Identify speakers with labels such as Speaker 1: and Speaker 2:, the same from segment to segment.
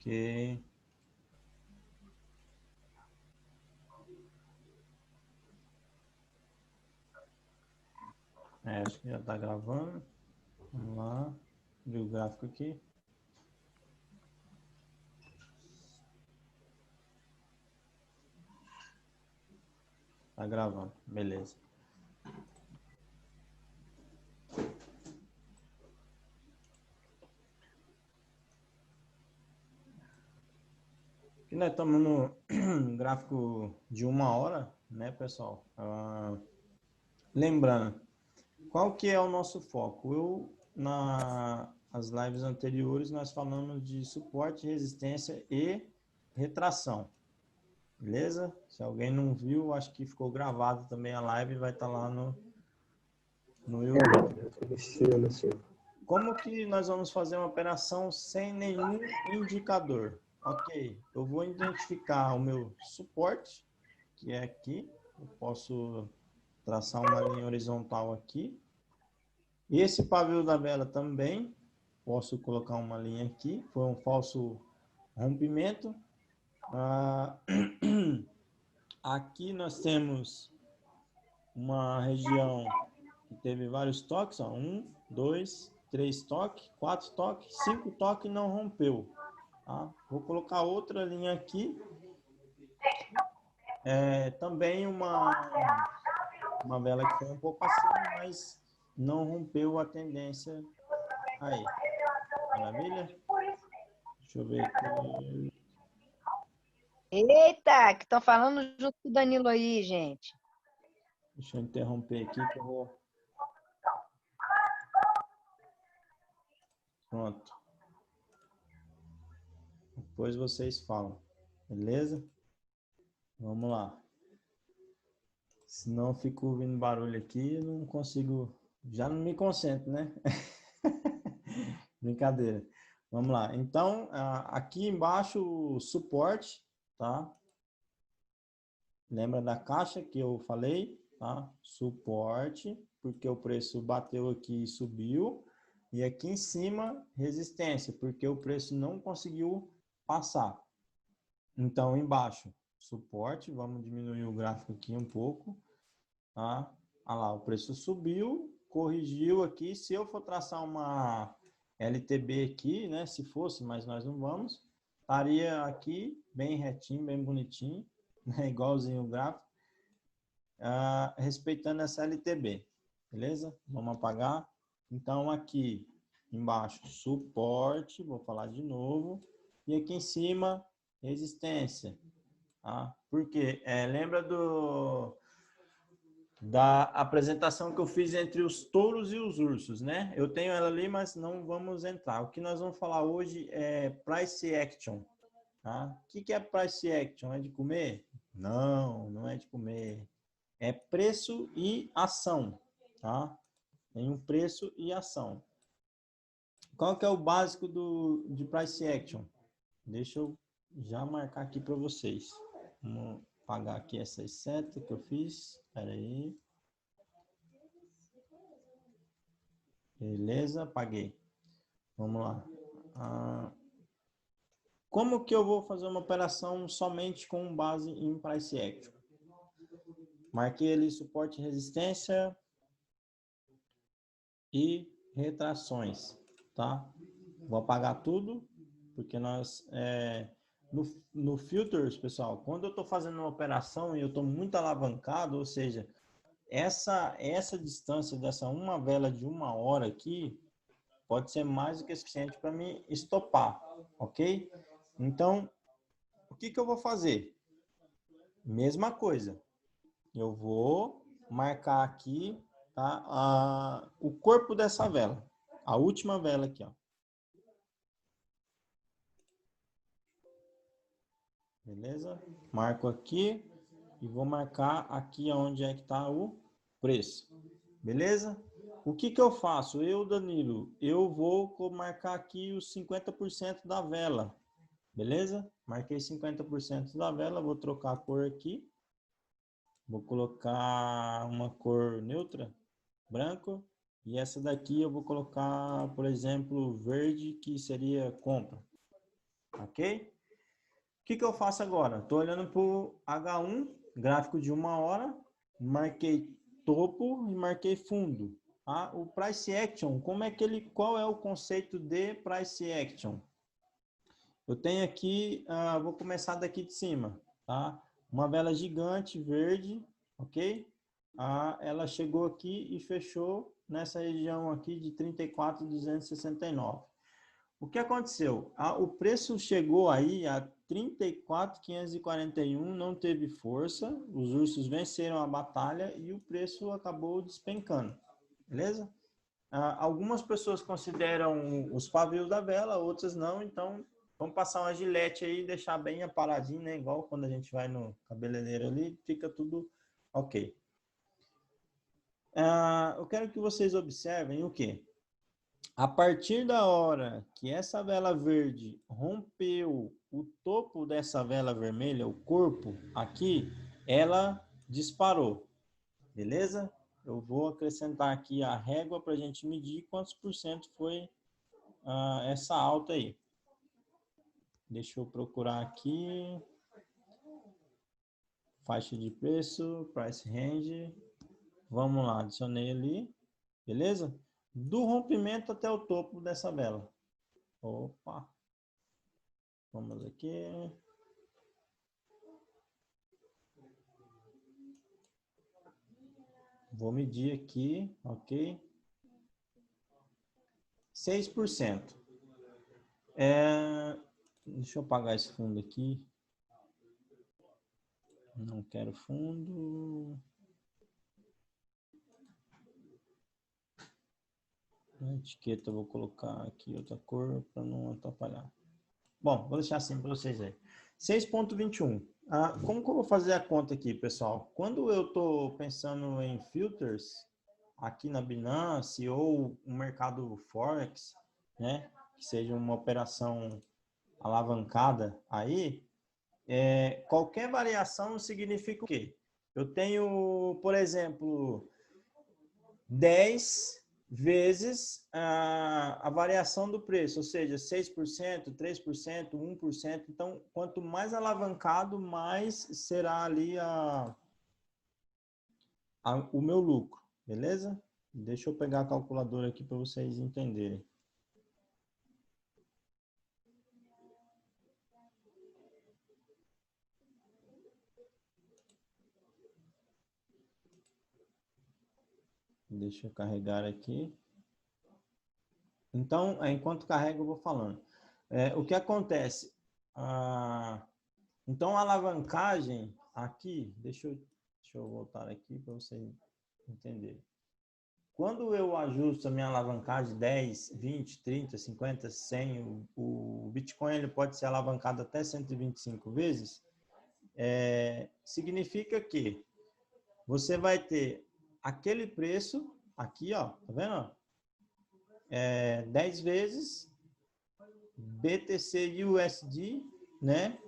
Speaker 1: Ok. Acho que já está gravando. Vamos lá. Abrir o gráfico aqui. Tá gravando. Beleza. Aqui nós estamos no gráfico de 1 hora, né, pessoal? Lembrando, qual que é o nosso foco? Nas lives anteriores, nós falamos de suporte, resistência e retração. Beleza? Se alguém não viu, acho que ficou gravado também a live, vai estar lá no YouTube. Como que nós vamos fazer uma operação sem nenhum indicador? Ok, eu vou identificar o meu suporte, que é aqui. Eu posso traçar uma linha horizontal aqui. Esse pavio da vela também, posso colocar uma linha aqui. Foi um falso rompimento. Aqui nós temos uma região que teve vários toques, ó, 1, 2, 3 toques, 4 toques, 5 toques e não rompeu. Tá? Vou colocar outra linha aqui. Também uma vela que foi um pouco acima, mas não rompeu a tendência aí. Maravilha? Deixa eu ver aqui.
Speaker 2: Eita, que estão falando junto com o Danilo aí, gente.
Speaker 1: Deixa eu interromper aqui que eu vou... Pronto. Depois vocês falam. Beleza? Vamos lá. Senão eu fico ouvindo barulho aqui e não consigo... Já não me concentro, né? Brincadeira. Vamos lá. Então, aqui embaixo o suporte, tá? Lembra da caixa que eu falei, tá? Suporte, porque o preço bateu aqui e subiu. E aqui em cima, resistência, porque o preço não conseguiu passar. Então, embaixo, suporte. Vamos diminuir o gráfico aqui um pouco, tá? Olha lá, o preço subiu, corrigiu aqui. Se eu for traçar uma LTB aqui, né? Se fosse, mas nós não vamos. Estaria aqui bem retinho, bem bonitinho, né? Igualzinho o gráfico. Respeitando essa LTB, beleza? Vamos apagar. Então, aqui embaixo, suporte, vou falar de novo. E aqui em cima, resistência. Tá? Porque lembra da apresentação que eu fiz entre os touros e os ursos, né? Eu tenho ela ali, mas não vamos entrar. O que nós vamos falar hoje é price action. Tá? O que é price action? É de comer? Não, não é de comer. É preço e ação, tá? Tem um preço e ação. Qual que é o básico de price action? Deixa eu já marcar aqui para vocês. Vamos apagar aqui essas setas que eu fiz. Espera aí. Beleza, apaguei. Vamos lá. Como que eu vou fazer uma operação somente com base em price action? Marquei ali suporte e resistência e retrações, tá? Vou apagar tudo, porque nós... no filters, pessoal, quando eu estou fazendo uma operação e eu estou muito alavancado, ou seja, essa distância dessa uma vela de 1 hora aqui, pode ser mais do que suficiente para me estopar, ok? Então, o que eu vou fazer? Mesma coisa. Eu vou marcar aqui, tá? O corpo dessa vela. A última vela aqui, ó. Beleza? Marco aqui e vou marcar aqui onde é que está o preço. Beleza? O que eu faço? Eu, Danilo, eu vou marcar aqui os 50% da vela. Beleza? Marquei 50% da vela, vou trocar a cor aqui. Vou colocar uma cor neutra, branco. E essa daqui eu vou colocar, por exemplo, verde, que seria compra. ok? O que eu faço agora? Estou olhando para o H1, gráfico de 1 hora, marquei topo e marquei fundo. Tá? O Price Action, qual é o conceito de Price Action? Eu tenho aqui, vou começar daqui de cima, tá? Uma vela gigante verde, ok? Ela chegou aqui e fechou nessa região aqui de 34.269. O que aconteceu? O preço chegou aí a 34.541, não teve força, os ursos venceram a batalha e o preço acabou despencando, beleza? Algumas pessoas consideram os pavios da vela, outras não, então vamos passar uma gilete aí e deixar bem aparadinho, né? Igual quando a gente vai no cabeleireiro ali, fica tudo ok. Eu quero que vocês observem o quê? A partir da hora que essa vela verde rompeu o topo dessa vela vermelha, o corpo aqui, ela disparou, beleza? Eu vou acrescentar aqui a régua para a gente medir quantos por cento foi essa alta aí. Deixa eu procurar aqui. Faixa de preço, price range. Vamos lá, adicionei ali, beleza? Do rompimento até o topo dessa vela. Opa. Vamos aqui. Vou medir aqui, ok? 6%. Deixa eu apagar esse fundo aqui. Não quero fundo. Na etiqueta eu vou colocar aqui outra cor para não atrapalhar. Bom, vou deixar assim para vocês aí. 6.21. Como que eu vou fazer a conta aqui, pessoal? Quando eu estou pensando em filters, aqui na Binance ou um mercado Forex, né, que seja uma operação alavancada aí, qualquer variação significa o quê? Eu tenho, por exemplo, 10 vezes a variação do preço, ou seja, 6%, 3%, 1%. Então, quanto mais alavancado, mais será ali o meu lucro, beleza? Deixa eu pegar a calculadora aqui para vocês entenderem. Deixa eu carregar aqui. Então, enquanto carrega, eu vou falando. O que acontece? Então, a alavancagem aqui, deixa eu voltar aqui para vocês entenderem. Quando eu ajusto a minha alavancagem 10, 20, 30, 50, 100, o Bitcoin ele pode ser alavancado até 125 vezes, significa que você vai ter aquele preço aqui, ó, tá vendo? 10 vezes BTC USD, né?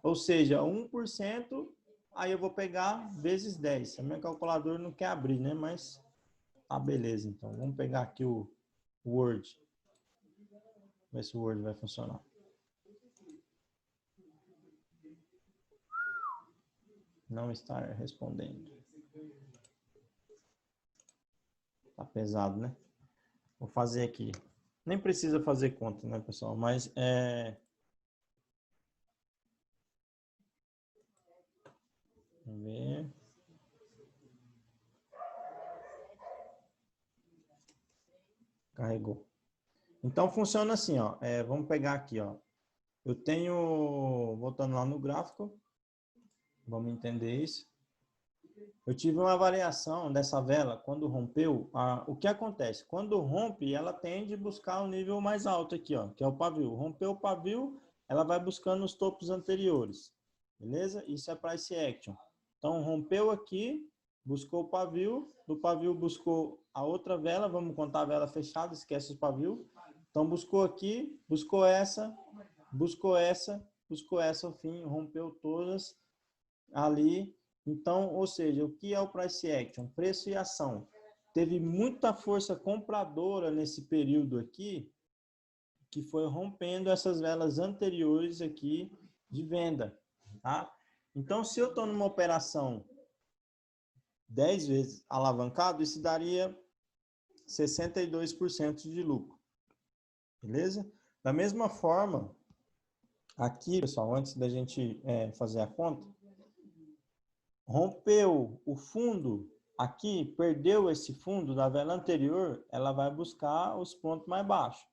Speaker 1: Ou seja, 1%, aí eu vou pegar vezes 10. A minha calculadora não quer abrir, né? Mas tá, beleza. Então, vamos pegar aqui o Word. Ver se o Word vai funcionar. Não está respondendo. Tá pesado, né? Vou fazer aqui. Nem precisa fazer conta, né, pessoal? Mas vamos ver. Carregou. Então, funciona assim, ó. Vamos pegar aqui, ó. Eu tenho, voltando lá no gráfico, vamos entender isso. Eu tive uma variação dessa vela quando rompeu. O que acontece? Quando rompe, ela tende a buscar um nível mais alto aqui, ó, que é o pavio. Rompeu o pavio, ela vai buscando os topos anteriores. Beleza? Isso é price action. Então, rompeu aqui, buscou o pavio, do pavio buscou a outra vela, vamos contar a vela fechada, esquece o pavio. Então, buscou aqui, buscou essa, ao fim, rompeu todas ali. Então, ou seja, o que é o price action? Preço e ação. Teve muita força compradora nesse período aqui, que foi rompendo essas velas anteriores aqui de venda, tá? Então, se eu estou numa operação 10 vezes alavancado, isso daria 62% de lucro, beleza? Da mesma forma, aqui, pessoal, antes da gente fazer a conta, rompeu o fundo aqui, perdeu esse fundo da vela anterior, ela vai buscar os pontos mais baixos,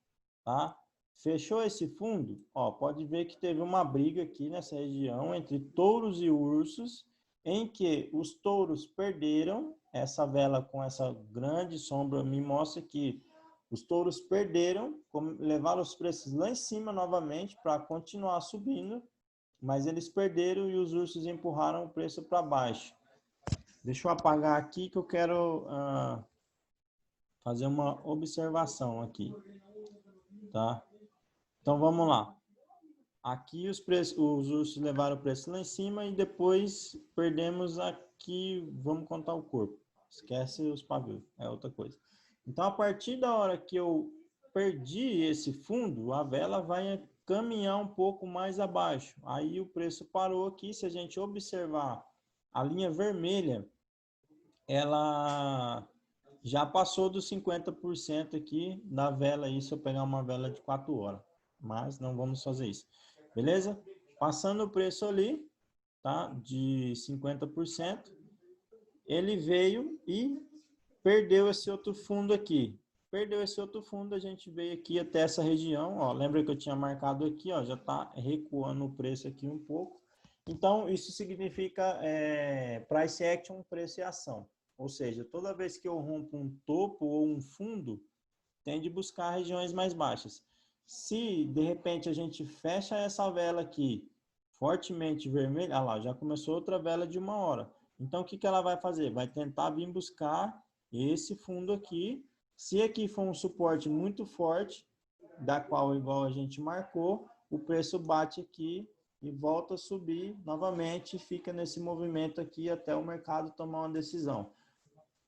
Speaker 1: tá? Fechou esse fundo, ó, pode ver que teve uma briga aqui nessa região entre touros e ursos, em que os touros perderam, essa vela com essa grande sombra me mostra que os touros perderam, levaram os preços lá em cima novamente para continuar subindo, mas eles perderam e os ursos empurraram o preço para baixo. Deixa eu apagar aqui que eu quero fazer uma observação aqui, tá? Então vamos lá. Aqui os ursos levaram o preço lá em cima e depois perdemos aqui, vamos contar o corpo. Esquece os pavios, é outra coisa. Então a partir da hora que eu perdi esse fundo, a vela vai caminhar um pouco mais abaixo. Aí o preço parou aqui, se a gente observar a linha vermelha, ela já passou dos 50% aqui da vela aí, se eu pegar uma vela de 4 horas. Mas não vamos fazer isso. Beleza? Passando o preço ali, tá? De 50%, ele veio e perdeu esse outro fundo aqui. Perdeu esse outro fundo, a gente veio aqui até essa região, ó. Lembra que eu tinha marcado aqui, ó, já tá recuando o preço aqui um pouco. Então, isso significa price action, preço e ação. Ou seja, toda vez que eu rompo um topo ou um fundo, tende a buscar regiões mais baixas. Se, de repente, a gente fecha essa vela aqui, fortemente vermelha, lá, já começou outra vela de 1 hora. Então, o que ela vai fazer? Vai tentar vir buscar esse fundo aqui. Se aqui for um suporte muito forte, da qual igual a gente marcou, o preço bate aqui e volta a subir novamente, fica nesse movimento aqui até o mercado tomar uma decisão.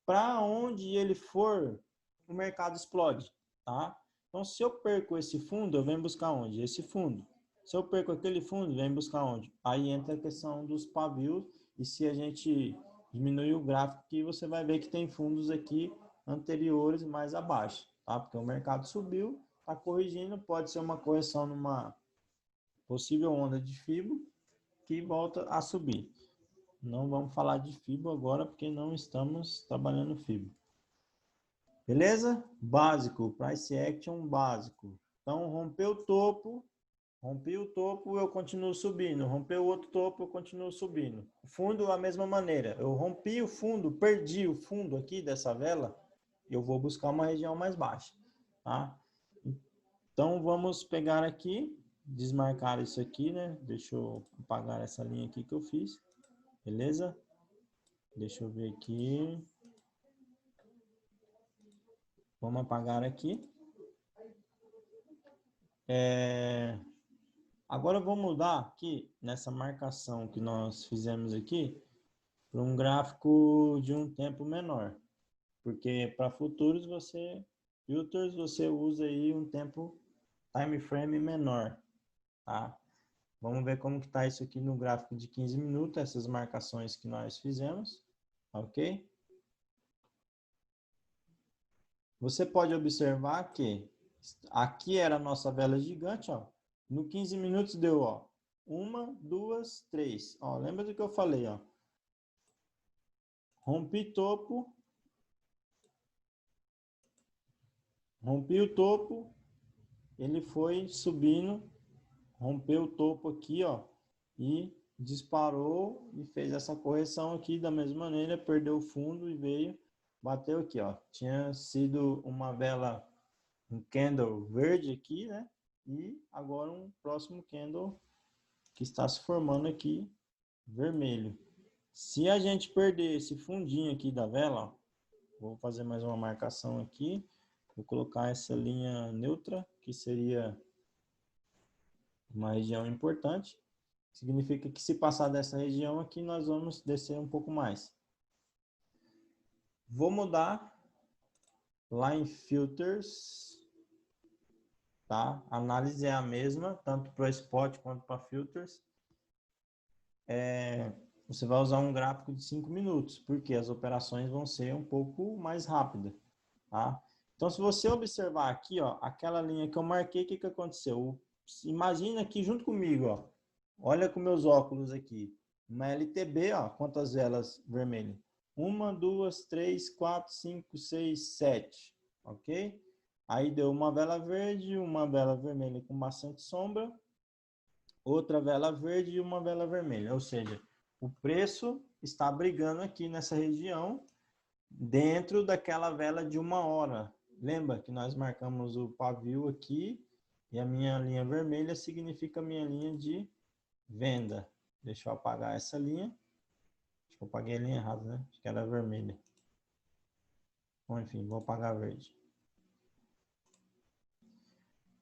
Speaker 1: Para onde ele for, o mercado explode, tá? Então, se eu perco esse fundo, eu venho buscar onde? Esse fundo. Se eu perco aquele fundo, vem buscar onde? Aí entra a questão dos pavios, e se a gente diminuir o gráfico aqui, você vai ver que tem fundos aqui anteriores mais abaixo, tá? Porque o mercado subiu, está corrigindo, pode ser uma correção numa possível onda de FIBO, que volta a subir. Não vamos falar de FIBO agora, porque não estamos trabalhando FIBO. Beleza? Básico, price action básico. Então, rompeu o topo, rompi o topo, eu continuo subindo. Rompeu o outro topo, eu continuo subindo. O fundo, a mesma maneira. Eu rompi o fundo, perdi o fundo aqui dessa vela, eu vou buscar uma região mais baixa, tá? Então, vamos pegar aqui, desmarcar isso aqui, né? Deixa eu apagar essa linha aqui que eu fiz. Beleza? Deixa eu ver aqui. Vamos apagar aqui. Agora eu vou mudar aqui, nessa marcação que nós fizemos aqui, para um gráfico de um tempo menor. Porque para futuros filters, você usa aí um tempo, time frame menor, tá? Vamos ver como que tá isso aqui no gráfico de 15 minutos, essas marcações que nós fizemos, ok? Você pode observar que aqui era a nossa vela gigante, ó. No 15 minutos deu, ó, 1, 2, 3. Ó, lembra do que eu falei, ó. Rompi topo. Rompi o topo. Ele foi subindo. Rompeu o topo aqui, ó. E disparou e fez essa correção aqui da mesma maneira. Perdeu o fundo e veio, bateu aqui, ó. Tinha sido uma vela, um candle verde aqui, né? E agora um próximo candle que está se formando aqui, vermelho. Se a gente perder esse fundinho aqui da vela, ó, vou fazer mais uma marcação aqui, vou colocar essa linha neutra, que seria uma região importante. Significa que se passar dessa região aqui, nós vamos descer um pouco mais. Vou mudar lá em Filters, tá? A análise é a mesma, tanto para spot quanto para filters. Você vai usar um gráfico de 5 minutos, porque as operações vão ser um pouco mais rápidas, tá? Então, se você observar aqui, ó, aquela linha que eu marquei, o que que aconteceu? Imagina aqui junto comigo, ó. Olha com meus óculos aqui. Uma LTB, ó, quantas velas vermelhas? 1, 2, 3, 4, 5, 6, 7, ok? Aí deu uma vela verde, uma vela vermelha com bastante sombra, outra vela verde e uma vela vermelha. Ou seja, o preço está brigando aqui nessa região dentro daquela vela de 1 hora. Lembra que nós marcamos o pavio aqui e a minha linha vermelha significa a minha linha de venda. Deixa eu apagar essa linha. Acho que eu apaguei a linha errada, né? Acho que era vermelha. Bom, enfim, vou apagar a verde.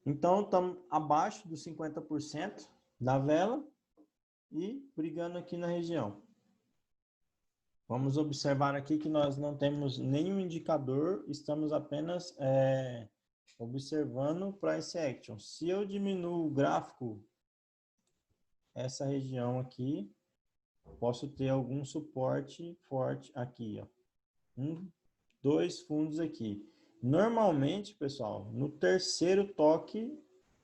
Speaker 1: Então, estamos abaixo dos 50% da vela e brigando aqui na região. Vamos observar aqui que nós não temos nenhum indicador, estamos apenas observando Price Action. Se eu diminuo o gráfico, essa região aqui, posso ter algum suporte forte aqui, ó. 2 fundos aqui. Normalmente, pessoal, no terceiro toque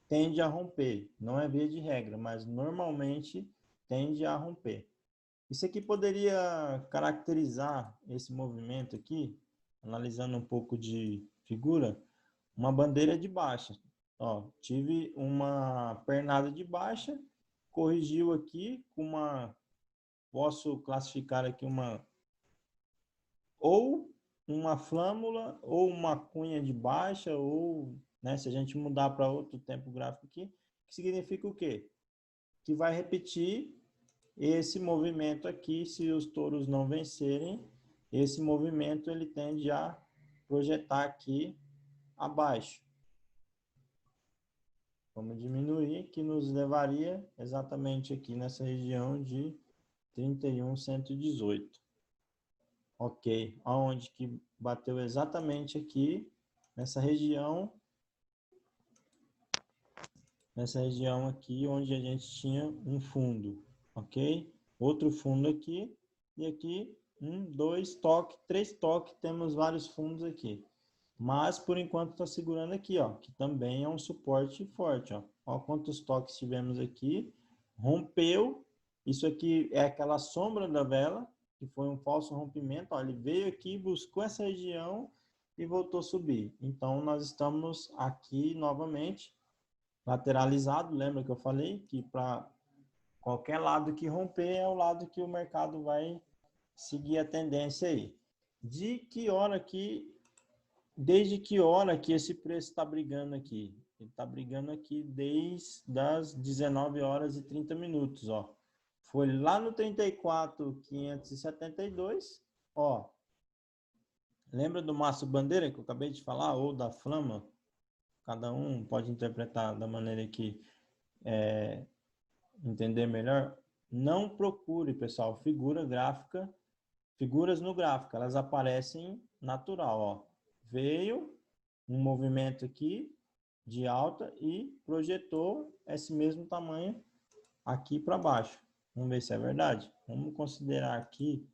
Speaker 1: tende a romper. Não é via de regra, mas normalmente tende a romper. Isso aqui poderia caracterizar esse movimento aqui, analisando um pouco de figura, uma bandeira de baixa. Ó, tive uma pernada de baixa, corrigiu aqui com uma, posso classificar aqui ou uma flâmula, ou uma cunha de baixa, ou, né, se a gente mudar para outro tempo gráfico aqui, que significa o quê? Que vai repetir esse movimento aqui, se os touros não vencerem, esse movimento ele tende a projetar aqui abaixo. Vamos diminuir, que nos levaria exatamente aqui nessa região de 31.118. Ok, aonde que bateu exatamente aqui, nessa região aqui, onde a gente tinha um fundo, ok? Outro fundo aqui, e aqui, 1, 2 toques, 3 toques, temos vários fundos aqui. Mas, por enquanto, está segurando aqui, ó, que também é um suporte forte, ó. Ó quantos toques tivemos aqui, rompeu, isso aqui é aquela sombra da vela, que foi um falso rompimento, ó, ele veio aqui, buscou essa região e voltou a subir. Então, nós estamos aqui novamente, lateralizado, lembra que eu falei que para qualquer lado que romper é o lado que o mercado vai seguir a tendência aí. Desde que hora que esse preço está brigando aqui? Ele está brigando aqui desde as 19 horas e 30 minutos, ó. Foi lá no 34.572, ó. Lembra do maço bandeira que eu acabei de falar, ou da flama? Cada um pode interpretar da maneira que entender melhor. Não procure, pessoal, figuras no gráfico, elas aparecem natural, ó. Veio um movimento aqui de alta e projetou esse mesmo tamanho aqui para baixo. Vamos ver se é verdade. Vamos considerar aqui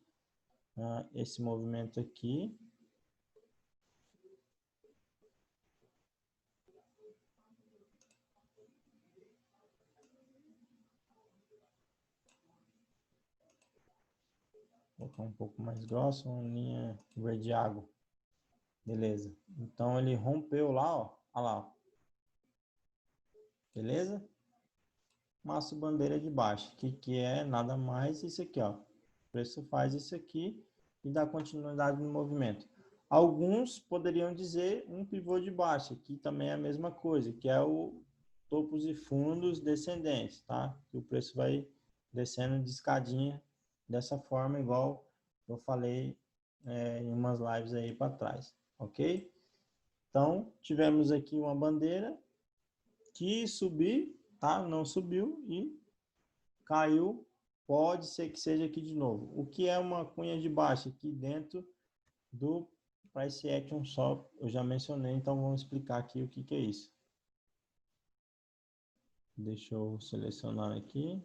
Speaker 1: esse movimento aqui. Vou colocar um pouco mais grosso, uma linha verde água. Beleza. Então ele rompeu lá, ó. Olha lá, ó. Beleza? Maço bandeira de baixa, que é nada mais isso aqui, ó. O preço faz isso aqui e dá continuidade no movimento. Alguns poderiam dizer um pivô de baixa, que também é a mesma coisa, que é o topos e fundos descendentes, tá? Que o preço vai descendo de escadinha dessa forma, igual eu falei em umas lives aí para trás, ok? Então, tivemos aqui uma bandeira que subir, tá? Não subiu e caiu. Pode ser que seja aqui de novo. O que é uma cunha de baixa? Aqui dentro do Price Action só, eu já mencionei, então vamos explicar aqui o que é isso. Deixa eu selecionar aqui.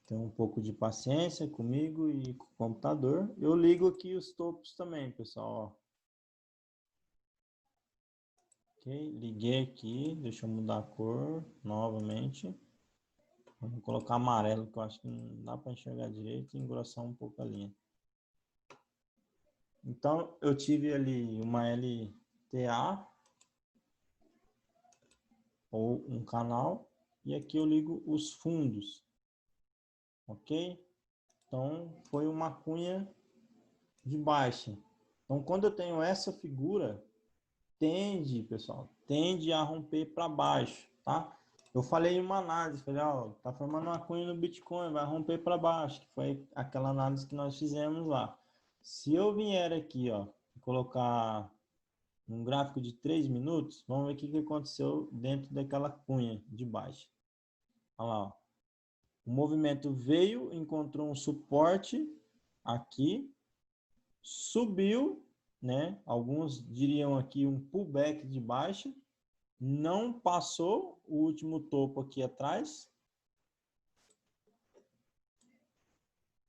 Speaker 1: Tem um pouco de paciência comigo e com o computador. Eu ligo aqui os topos também, pessoal. Ó. Ok, liguei aqui. Deixa eu mudar a cor novamente. Vou colocar amarelo, que eu acho que não dá para enxergar direito e engrossar um pouco a linha. Então, eu tive ali uma LTA ou um canal e aqui eu ligo os fundos, ok? Então, foi uma cunha de baixa. Então, quando eu tenho essa figura, pessoal, tende a romper para baixo, tá? Eu falei em uma análise, falei, ó, tá formando uma cunha no Bitcoin, vai romper para baixo, que foi aquela análise que nós fizemos lá. Se eu vier aqui, ó, colocar um gráfico de 3 minutos, vamos ver o que aconteceu dentro daquela cunha de baixo. Olha lá, ó. O movimento veio, encontrou um suporte aqui, subiu, né? Alguns diriam aqui um pullback de baixa, não passou o último topo aqui atrás,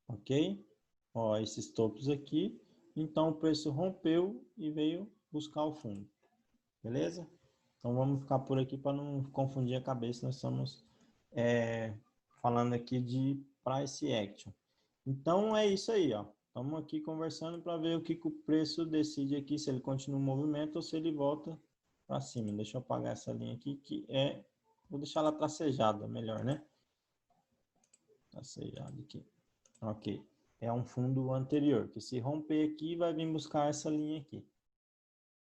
Speaker 1: ok? Ó, esses topos aqui, então o preço rompeu e veio buscar o fundo, beleza? Então vamos ficar por aqui para não confundir a cabeça, nós estamos falando aqui de price action. Então é isso aí, ó. Estamos aqui conversando para ver o que o preço decide aqui, se ele continua o movimento ou se ele volta para cima. Deixa eu apagar essa linha aqui, que é... Vou deixar ela tracejada, melhor, né? Tracejada aqui. Ok. É um fundo anterior, que se romper aqui, vai vir buscar essa linha aqui.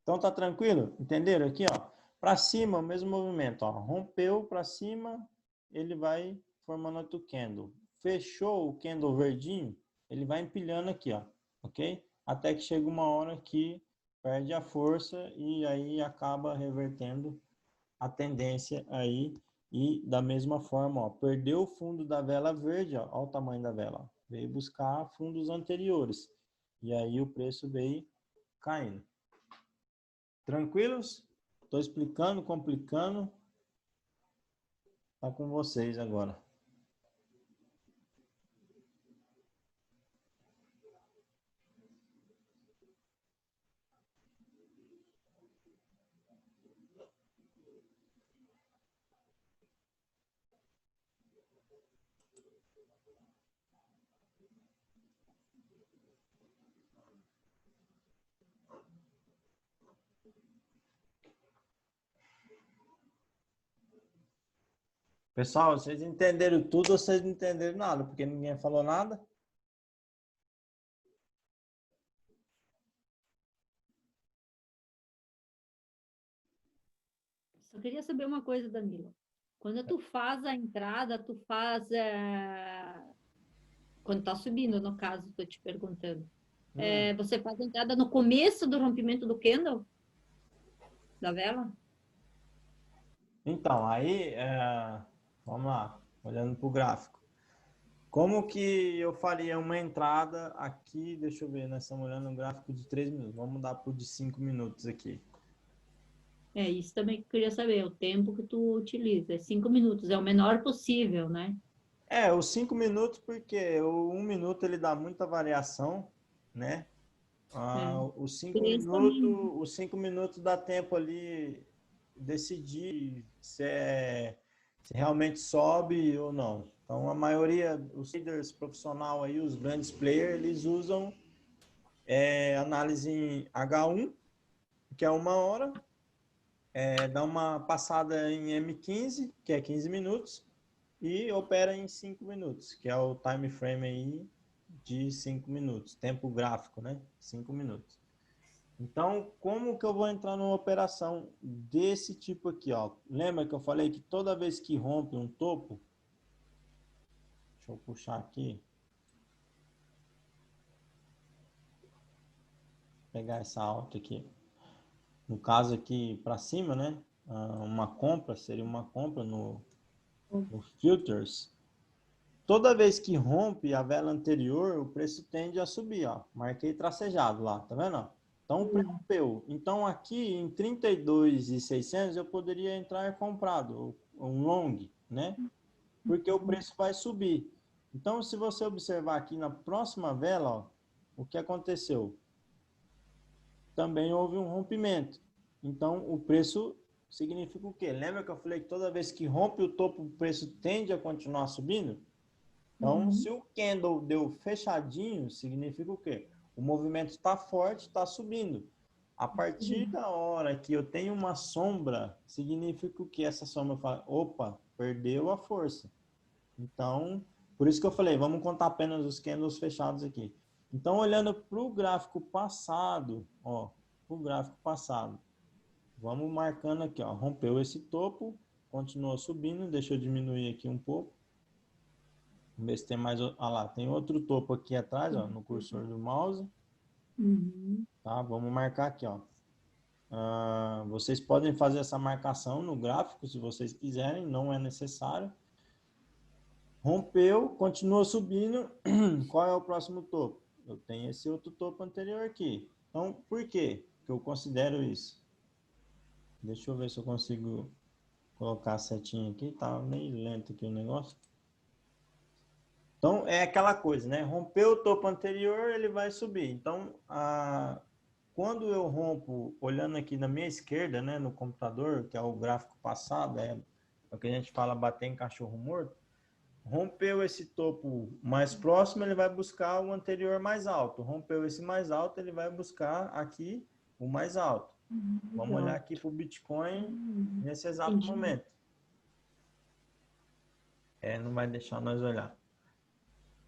Speaker 1: Então tá tranquilo? Entenderam aqui, ó? Para cima, o mesmo movimento, ó. Rompeu para cima, ele vai formando outro candle. Fechou o candle verdinho, ele vai empilhando aqui, ó, ok? Até que chega uma hora que perde a força e aí acaba revertendo a tendência aí. E da mesma forma, ó, perdeu o fundo da vela verde, ó, olha o tamanho da vela, ó, veio buscar fundos anteriores. E aí o preço veio caindo. Tranquilos? Estou explicando, complicando. Tá com vocês agora. Pessoal, vocês entenderam tudo ou vocês não entenderam nada? Porque ninguém falou nada.
Speaker 3: Só queria saber uma coisa, Danilo. Quando tu faz a entrada, tu faz... Quando tá subindo, no caso, estou te perguntando. Você faz a entrada no começo do rompimento do candle? Da vela?
Speaker 1: Então, aí, vamos lá, olhando para o gráfico. Como que eu faria uma entrada aqui? Deixa eu ver, nós estamos olhando um gráfico de 3 minutos. Vamos mudar para o de 5 minutos aqui.
Speaker 3: Isso também que eu queria saber, o tempo que tu utiliza. 5 minutos, é o menor possível, né?
Speaker 1: Os 5 minutos, porque o 1 minuto ele dá muita variação, né? Os 5 minutos dá tempo ali decidir se realmente sobe ou não. Então a maioria, os traders profissionais aí, os grandes players, eles usam análise em H1, que é 1 hora, dá uma passada em M15, que é 15 minutos, e opera em 5 minutos, que é o time frame aí de 5 minutos, tempo gráfico, né? 5 minutos. Então, como que eu vou entrar numa operação desse tipo aqui, ó? Lembra que eu falei que toda vez que rompe um topo, deixa eu puxar aqui, pegar essa alta aqui. No caso aqui para cima, né? Uma compra, seria uma compra no Futures. Toda vez que rompe a vela anterior, o preço tende a subir, ó. Marquei tracejado lá, tá vendo? Então, o preço rompeu. Então, aqui em 32.600 eu poderia entrar comprado, um long, né? Porque o preço vai subir. Então, se você observar aqui na próxima vela, ó, o que aconteceu? Também houve um rompimento. Então, o preço significa o quê? Lembra que eu falei que toda vez que rompe o topo, o preço tende a continuar subindo? Então, se o candle deu fechadinho, significa o quê? O movimento está forte, está subindo. A partir da hora que eu tenho uma sombra, significa o que? Essa sombra fala, opa, perdeu a força. Então, por isso que eu falei, vamos contar apenas os candles fechados aqui. Então, olhando para o gráfico passado, ó, o gráfico passado, vamos marcando aqui, ó, rompeu esse topo, continuou subindo, deixa eu diminuir aqui um pouco. Vamos ver se tem mais, olha lá, tem outro topo aqui atrás, ó, no cursor do mouse. Tá, vamos marcar aqui, ó. Vocês podem fazer essa marcação no gráfico, se vocês quiserem, não é necessário. Rompeu, continua subindo. Qual é o próximo topo? Eu tenho esse outro topo anterior aqui. Então, por quê que eu considero isso? Deixa eu ver se eu consigo colocar a setinha aqui. Tá meio lento aqui o negócio. Então, é aquela coisa, né? Rompeu o topo anterior, ele vai subir. Então, quando eu rompo, olhando aqui na minha esquerda, né, no computador, que é o gráfico passado, é o que a gente fala bater em cachorro morto. Rompeu esse topo mais próximo, ele vai buscar o anterior mais alto. Rompeu esse mais alto, ele vai buscar aqui o mais alto. Vamos olhar aqui para o Bitcoin nesse exato momento. Não vai deixar nós olhar.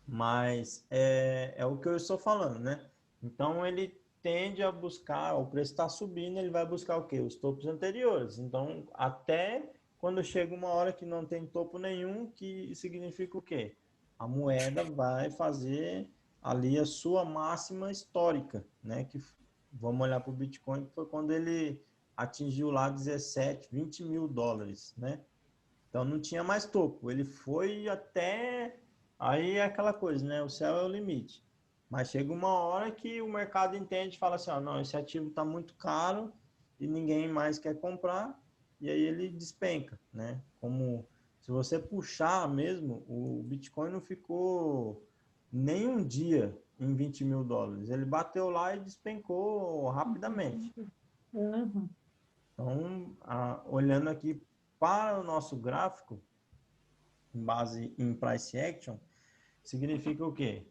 Speaker 1: Mas é o que eu estou falando, né? Então, ele tende a buscar, o preço está subindo, ele vai buscar o quê? Os topos anteriores. Então, até quando chega uma hora que não tem topo nenhum, que significa o quê? A moeda vai fazer ali a sua máxima histórica, né? Que vamos olhar para o Bitcoin, que foi quando ele atingiu lá 17, 20 mil dólares, né? Então não tinha mais topo, ele foi até, aí é aquela coisa, né? O céu é o limite. Mas chega uma hora que o mercado entende e fala assim, ó, não, esse ativo está muito caro e ninguém mais quer comprar, e aí ele despenca, né? Como se você puxar mesmo, o Bitcoin não ficou nem um dia em 20 mil dólares. Ele bateu lá e despencou rapidamente. Então, olhando aqui para o nosso gráfico, em base em Price Action, significa o quê?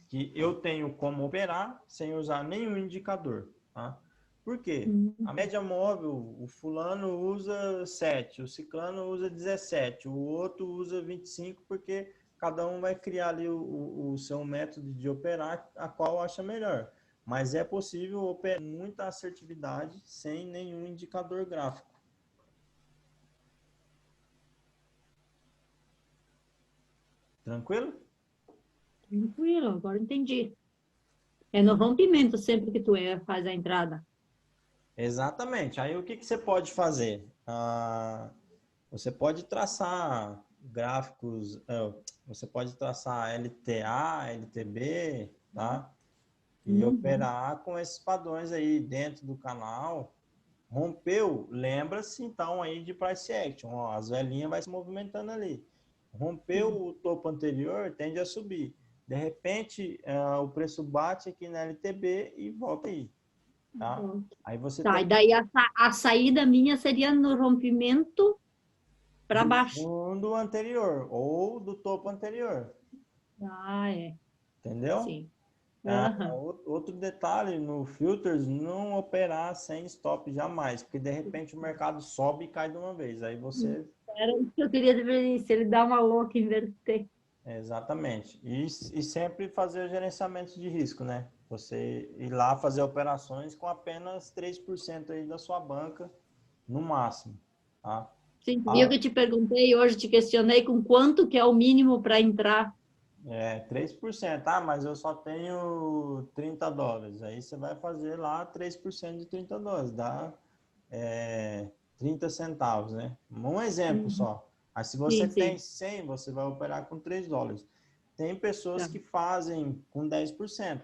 Speaker 1: Que eu tenho como operar sem usar nenhum indicador, tá? Por quê? A média móvel, o fulano usa 7, o ciclano usa 17, o outro usa 25, porque cada um vai criar ali o seu método de operar, a qual acha melhor. Mas é possível operar muita assertividade sem nenhum indicador gráfico. Tranquilo?
Speaker 3: Tranquilo, agora entendi. É no rompimento sempre que tu faz a entrada.
Speaker 1: Exatamente. Aí o que você pode fazer? Você pode traçar gráficos, você pode traçar LTA, LTB, tá? E operar com esses padrões aí dentro do canal. Rompeu, lembra-se então aí de price action, ó, as velhinhas vai se movimentando ali. Rompeu o topo anterior, tende a subir. De repente, o preço bate aqui na LTB e volta aí, tá? Aí você
Speaker 3: Tá,
Speaker 1: tem
Speaker 3: e daí a saída minha seria no rompimento para
Speaker 1: do
Speaker 3: baixo.
Speaker 1: fundo anterior ou do topo anterior,
Speaker 3: É.
Speaker 1: entendeu?
Speaker 3: Sim.
Speaker 1: Outro detalhe no filters, não operar sem stop jamais, porque de repente o mercado sobe e cai de uma vez. Aí você
Speaker 3: Era isso que eu queria dizer, se ele dá uma louca inverter.
Speaker 1: exatamente. E sempre fazer o gerenciamento de risco, né? Você ir lá fazer operações com apenas 3% aí da sua banca, no máximo, tá?
Speaker 3: Sim, viu que eu te perguntei hoje, te questionei com quanto que é o mínimo para entrar.
Speaker 1: 3%. Mas eu só tenho 30 dólares. Aí você vai fazer lá 3% de 30 dólares, dá 30 centavos, né? Um exemplo só. Aí se você tem 100, você vai operar com 3 dólares. Tem pessoas que fazem com 10%,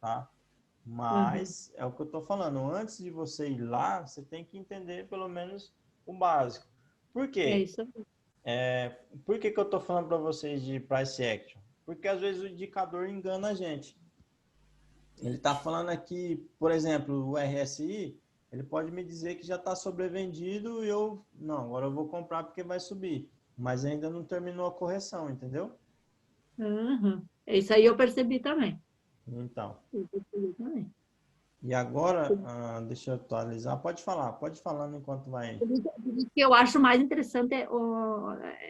Speaker 1: tá? Mas é o que eu estou falando. Antes de você ir lá, você tem que entender pelo menos o básico. Por
Speaker 3: É
Speaker 1: quê?
Speaker 3: isso aí.
Speaker 1: Por que que eu estou falando para vocês de price action? Porque às vezes o indicador engana a gente. Ele está falando aqui, por exemplo, o RSI, ele pode me dizer que já está sobrevendido e não, agora eu vou comprar porque vai subir. Mas ainda não terminou a correção, entendeu?
Speaker 3: Isso aí eu percebi também.
Speaker 1: Então.
Speaker 3: Eu percebi também.
Speaker 1: E agora, deixa eu atualizar. Pode falando enquanto vai.
Speaker 3: O que eu acho mais interessante é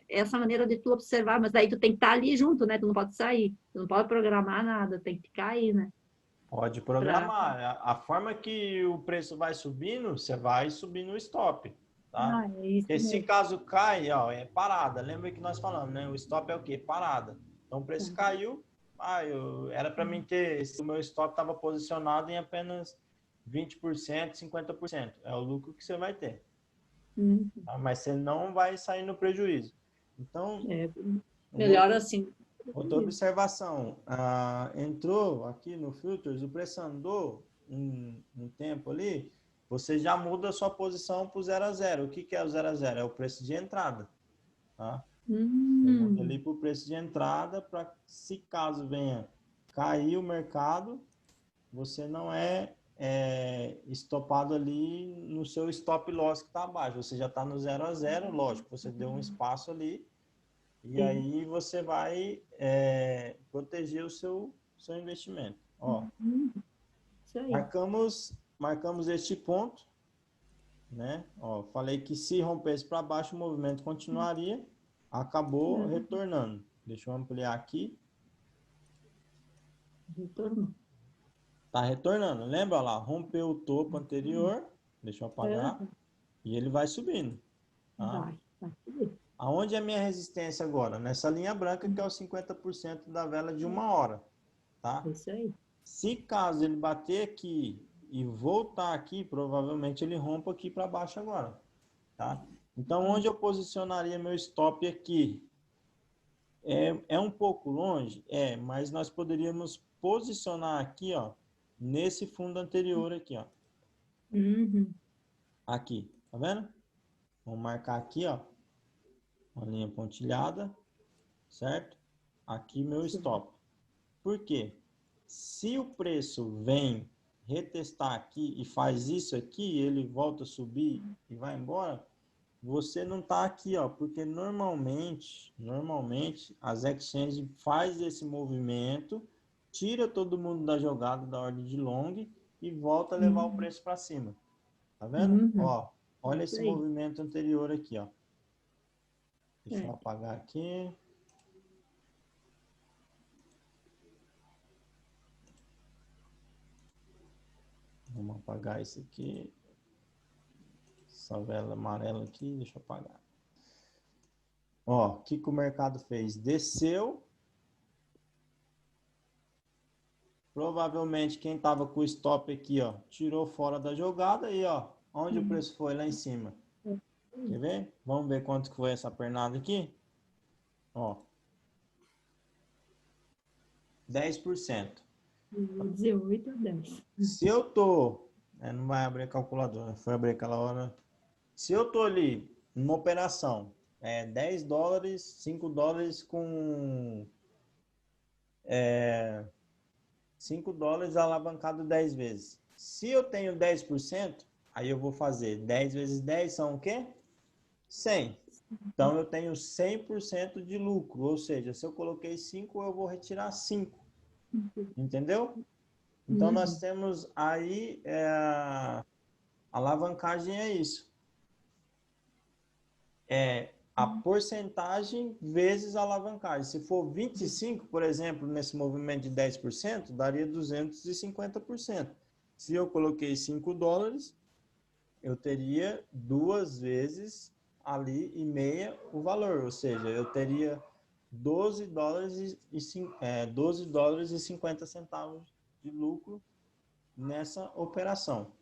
Speaker 3: essa maneira de tu observar, mas daí tu tem que estar ali junto, né? Tu não pode sair, tu não pode programar nada, tem que ficar aí, né?
Speaker 1: Pode
Speaker 3: Pra...
Speaker 1: programar. A forma que o preço vai subindo, você vai subindo o stop, tá?
Speaker 3: é isso
Speaker 1: Porque se
Speaker 3: mesmo.
Speaker 1: caso cai, ó, é parada. Lembra que nós falamos, né? O stop é o quê? Parada. Então o preço caiu, era para mim ter, se o meu stop estava posicionado em apenas 20%, 50%. É o lucro que você vai ter. Tá? Mas você não vai sair no prejuízo. Então,
Speaker 3: Melhor assim.
Speaker 1: outra observação, entrou aqui no Futures, o preço andou um tempo ali, você já muda a sua posição para o 0 a 0. O que é o 0 a 0? É o preço de entrada. Tá? Você muda ali para o preço de entrada, para se caso venha cair o mercado, você não é estopado ali no seu stop loss que está abaixo. Você já está no 0 a 0, lógico, você deu um espaço ali, e aí você vai proteger o seu investimento. Ó,
Speaker 3: Isso aí.
Speaker 1: marcamos este ponto, né? Ó, falei que se rompesse para baixo, o movimento continuaria, acabou retornando. Deixa eu ampliar aqui.
Speaker 3: Retorno.
Speaker 1: Tá retornando. Lembra lá? Rompeu o topo anterior, deixa eu apagar, e ele vai subindo. Tá?
Speaker 3: Vai subir.
Speaker 1: Aonde é a minha resistência agora? Nessa linha branca, que é os 50% da vela de 1 hora. Tá?
Speaker 3: Isso aí.
Speaker 1: Se caso ele bater aqui e voltar aqui, provavelmente ele rompa aqui para baixo agora. Tá? Então, onde eu posicionaria meu stop aqui? É um pouco longe? Mas nós poderíamos posicionar aqui, ó, nesse fundo anterior aqui, ó. Aqui, tá vendo? Vamos marcar aqui, ó, uma linha pontilhada, certo? Aqui meu stop. Por quê? Se o preço vem retestar aqui e faz isso aqui, ele volta a subir e vai embora, você não tá aqui, ó, porque normalmente as exchanges faz esse movimento, tira todo mundo da jogada da ordem de long e volta a levar o preço para cima. Tá vendo? Ó, olha esse movimento anterior aqui, ó. Deixa eu apagar aqui. Vamos apagar esse aqui. Essa vela amarela aqui, deixa eu apagar. Ó, o que o mercado fez? Desceu. Provavelmente quem estava com o stop aqui, ó, tirou fora da jogada e, ó, onde o preço foi? Lá em cima. Quer ver? Vamos ver quanto que foi essa pernada aqui? Ó. 10%.
Speaker 3: 18 a 10.
Speaker 1: Se eu tô... não vai abrir a calculadora, foi abrir aquela hora. Se eu tô ali, numa operação, 10 dólares, 5 dólares com... 5 dólares alavancado 10 vezes. Se eu tenho 10%, aí eu vou fazer 10 vezes 10 são o quê? 100. Então eu tenho 100% de lucro, ou seja, se eu coloquei 5, eu vou retirar 5. Entendeu? Então nós temos aí a alavancagem é isso. A porcentagem vezes a alavancagem. Se for 25, por exemplo, nesse movimento de 10%, daria 250%. Se eu coloquei 5 dólares, eu teria 2 vezes ali e meia o valor, ou seja, eu teria 12 dólares e 50 centavos de lucro nessa operação.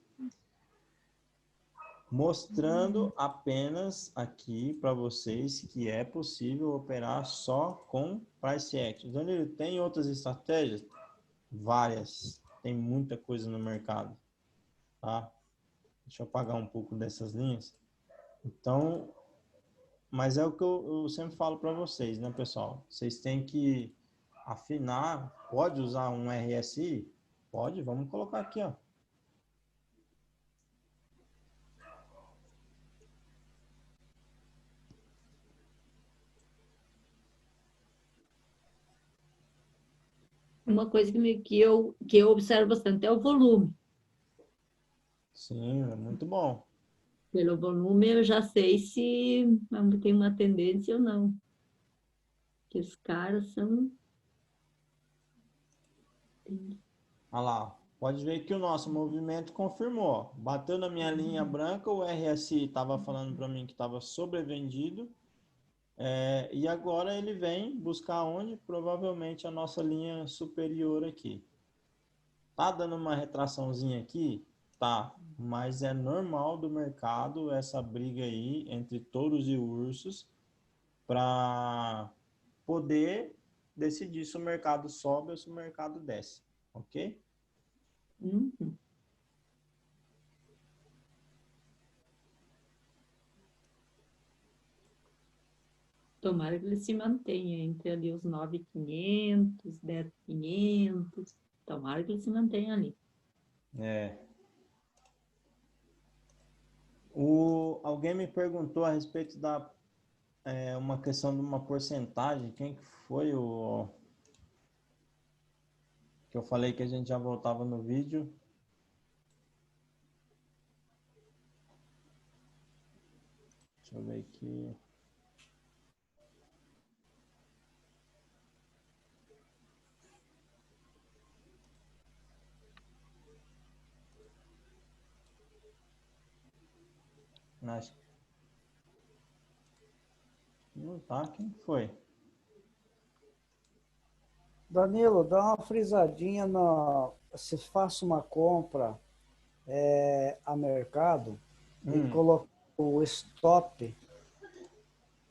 Speaker 1: Mostrando apenas aqui para vocês que é possível operar só com price action. Danilo, tem outras estratégias? Várias. tem muita coisa no mercado, tá? Deixa eu apagar um pouco dessas linhas. Então, mas é o que eu sempre falo para vocês, né, pessoal? Vocês têm que afinar. Pode usar um RSI? Pode, vamos colocar aqui, ó.
Speaker 3: Uma coisa que eu observo bastante é o volume.
Speaker 1: Sim, é muito bom.
Speaker 3: Pelo volume eu já sei se tem uma tendência ou não. Que os caras são...
Speaker 1: Olha lá, pode ver que o nosso movimento confirmou. Ó. Bateu na minha linha branca, o RSI estava falando para mim que estava sobrevendido. E agora ele vem buscar onde? Provavelmente a nossa linha superior aqui. Tá dando uma retraçãozinha aqui? Tá, mas é normal do mercado essa briga aí entre touros e ursos para poder decidir se o mercado sobe ou se o mercado desce, ok?
Speaker 3: Uhum. Tomara que ele se mantenha entre ali os 9.500, 10.500. Tomara que ele se mantenha ali.
Speaker 1: Alguém me perguntou a respeito da uma questão de uma porcentagem. Quem que foi o que eu falei que a gente já voltava no vídeo? Deixa eu ver aqui. Acho que não tá. Quem foi?
Speaker 4: Danilo, dá uma frisadinha se faça uma compra a mercado e coloca o stop.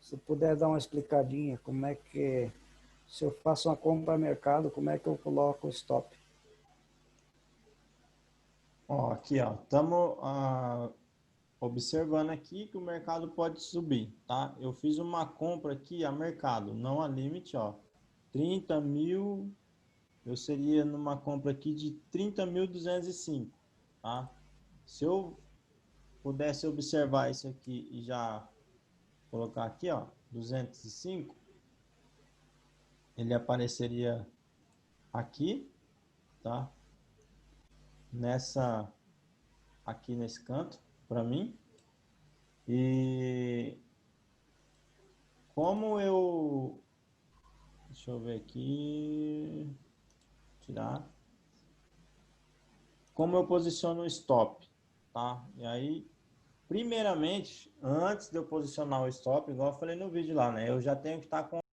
Speaker 4: Se puder dar uma explicadinha, como é que, se eu faço uma compra a mercado, como é que eu coloco o stop?
Speaker 1: Ó, aqui, ó, estamos observando aqui que o mercado pode subir, tá? Eu fiz uma compra aqui a mercado, não a limite, ó. 30 mil, eu seria numa compra aqui de 30.205, tá? Se eu pudesse observar isso aqui e já colocar aqui, ó, 205, ele apareceria aqui, tá? Aqui nesse canto, para mim. E como deixa eu ver aqui, tirar. Como eu posiciono o stop, tá? E aí, primeiramente, antes de eu posicionar o stop, igual eu falei no vídeo lá, né? Eu já tenho que estar com